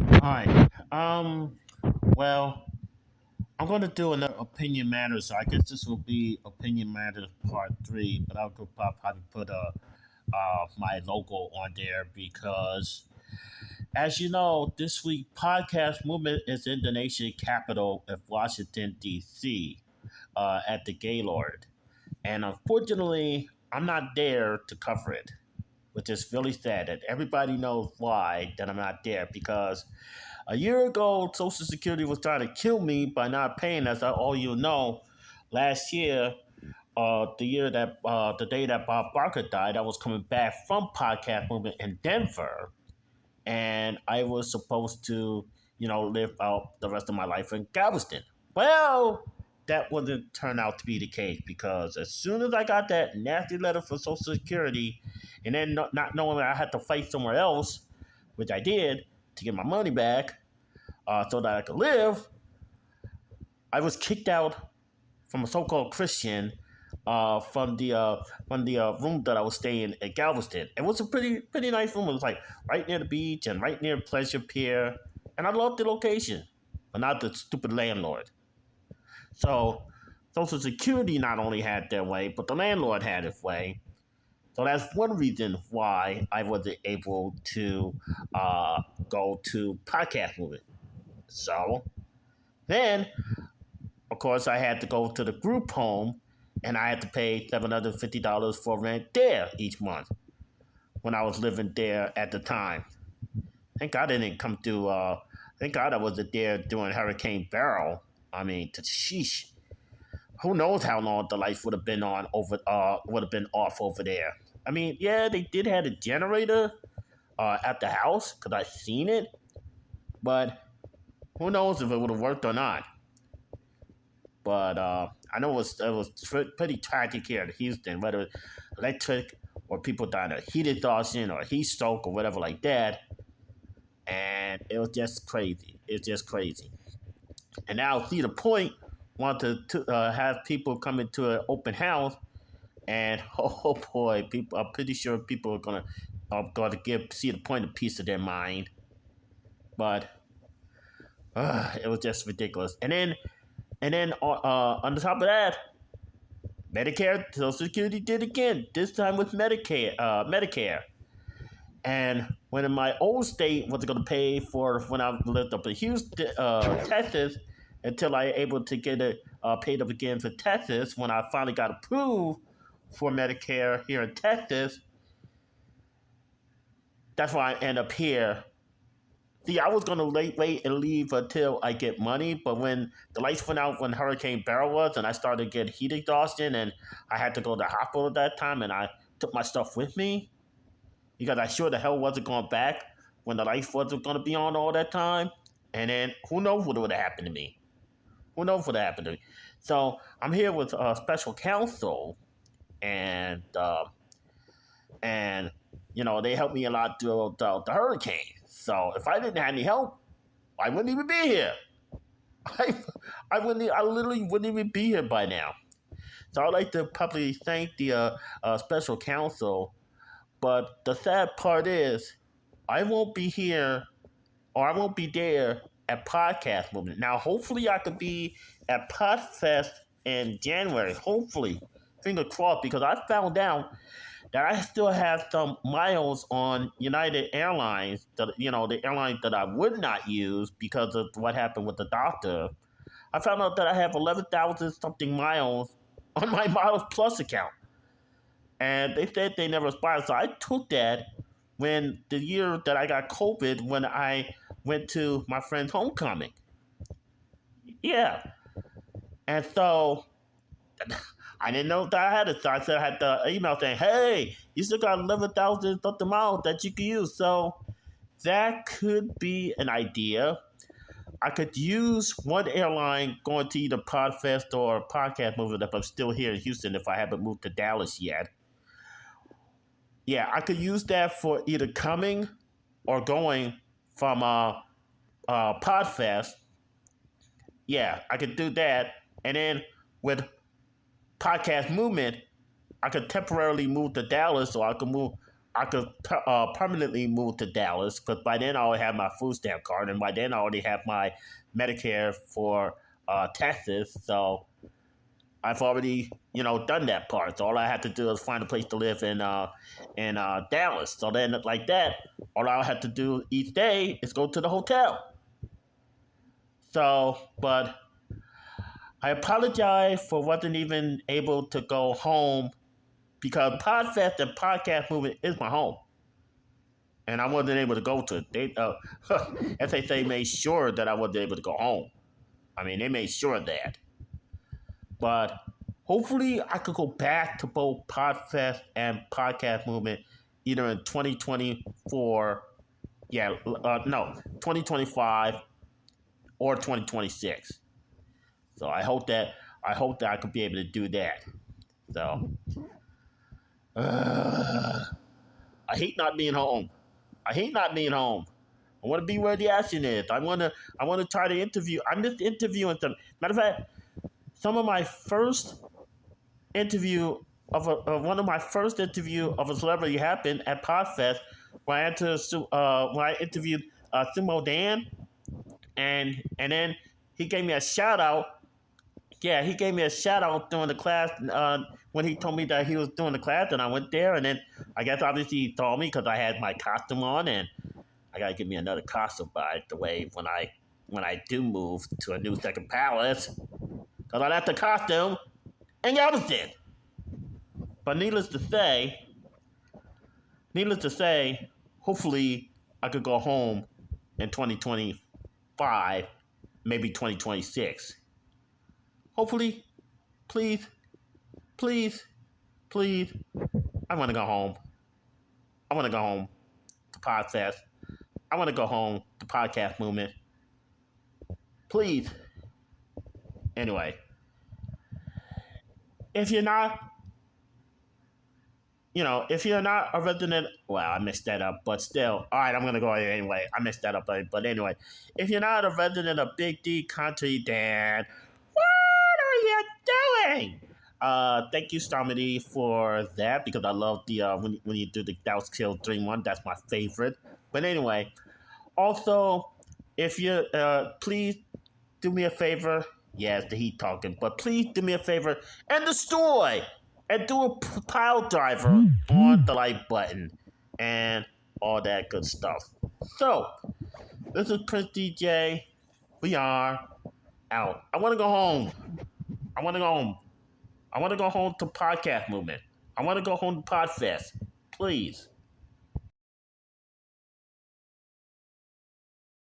All right. Well, I'm going to do another opinion matters. So I guess this will be opinion matters part three, but I'll go probably put my logo on there because, as you know, this week podcast movement is in the nation capital of Washington D.C. At the Gaylord, and unfortunately, I'm not there to cover it, which is really sad. And everybody knows why that I'm not there because a year ago, Social Security was trying to kill me by not paying. As all you know, last year, the day that Bob Barker died, I was coming back from podcast movement in Denver, and I was supposed to, live out the rest of my life in Galveston. Well, that wouldn't turn out to be the case because as soon as I got that nasty letter from Social Security, and then not knowing that I had to fight somewhere else, which I did to get my money back, so that I could live, I was kicked out from a so-called Christian from the room that I was staying at Galveston. It was a pretty nice room. It was like right near the beach and right near Pleasure Pier, and I loved the location, but not the stupid landlord. So Social Security not only had their way, but the landlord had his way. So that's one reason why I wasn't able to go to podcast movie. So then, of course, I had to go to the group home, and I had to pay $750 for rent there each month when I was living there at the time. Thank God I didn't come through. Thank God I wasn't there during Hurricane Beryl. I mean, sheesh. Who knows how long the lights would have been on over would have been off over there. I mean, yeah, they did have a generator at the house because I seen it, but who knows if it would have worked or not. But I know it was pretty tragic here in Houston, whether it's electric or people dying of heat exhaustion or heat stroke or whatever like that. And it was just crazy. It's just crazy. And now, see, the point want to have people come into an open house, and oh boy, people. I'm pretty sure people are gonna give see the point a piece of their mind, but it was just ridiculous. And then on the top of that, Medicare, Social Security did again. This time with Medicare. And when in my old state was going to pay for when I lived up in Houston, Texas, until I able to get it paid up again for Texas. When I finally got approved for Medicare here in Texas, that's why I end up here. See, I was gonna wait and leave until I get money, but when the lights went out when Hurricane Beryl was, and I started to get heat exhaustion, and I had to go to the hospital at that time, and I took my stuff with me because I sure the hell wasn't going back when the lights wasn't gonna be on all that time. And then who knows what would have happened to me? Who knows what happened to me? So I'm here with special counsel, and and they helped me a lot through the hurricane. So if I didn't have any help, I wouldn't even be here. I, I literally wouldn't even be here by now. So I'd like to publicly thank the special counsel. But the sad part is, I won't be here or I won't be there at Podcast Movement. Now, hopefully, I could be at Podfest in January. Hopefully, finger crossed, because I found out that I still have some miles on United Airlines, the airline that I would not use because of what happened with the doctor. I found out that I have 11,000 something miles on my Miles Plus account. And they said they never expired. So I took that when the year that I got COVID, when I went to my friend's homecoming. Yeah. And so I didn't know that I had it. So I said I had the email saying, hey, you still got 11,000 something miles that you can use. So that could be an idea. I could use one airline going to either Podfest or Podcast Movement if I'm still here in Houston, if I haven't moved to Dallas yet. Yeah, I could use that for either coming or going from Podfest. Yeah, I could do that. And then with Podcast Movement, I could temporarily move to Dallas, or I could permanently move to Dallas because by then I already have my food stamp card, and by then I already have my Medicare for Texas. So I've already, done that part. So all I have to do is find a place to live in Dallas. So then, like that, all I have to do each day is go to the hotel. So, but I apologize for wasn't even able to go home because Podfest and Podcast Movement is my home, and I wasn't able to go to it. They, as they say, made sure that I wasn't able to go home. I mean, they made sure of that. But hopefully, I could go back to both Podfest and Podcast Movement either in 2024, no, 2025 or 2026. So I hope that I could be able to do that. So I hate not being home. I hate not being home. I want to be where the action is. I want to try to interview. I missed interviewing some. Matter of fact, some of my first interview one of my first interview of a celebrity happened at Podfest when I interviewed Sumo Dan, and then he gave me a shout out. Yeah, he gave me a shout out during the class when he told me that he was doing the class, and I went there, and then I guess obviously he saw me because I had my costume on, and I gotta get me another costume by the way when I do move to a new second palace because I left the costume in Galveston. But needless to say, hopefully I could go home in 2025, maybe 2026. Hopefully, please, please, please, I want to go home. I want to go home to Podcast. I want to go home to Podcast Movement. Please. Anyway, if you're not if you're not a resident, well, I messed that up, but still, all right, I'm gonna go ahead anyway. I messed that up, but anyway, if you're not a resident of Big D Country, then what are you doing? Thank you, Starmity, for that because I love the when you do the Douse Kill Dream one. That's my favorite. But anyway, also, if you please do me a favor. Yeah, it's the heat talking, but please do me a favor and destroy and do a pile driver on the like button and all that good stuff. So, this is Prince DJ. We are out. I want to go home. I want to go home. I want to go home to Podcast Movement. I want to go home to Podfest. Please.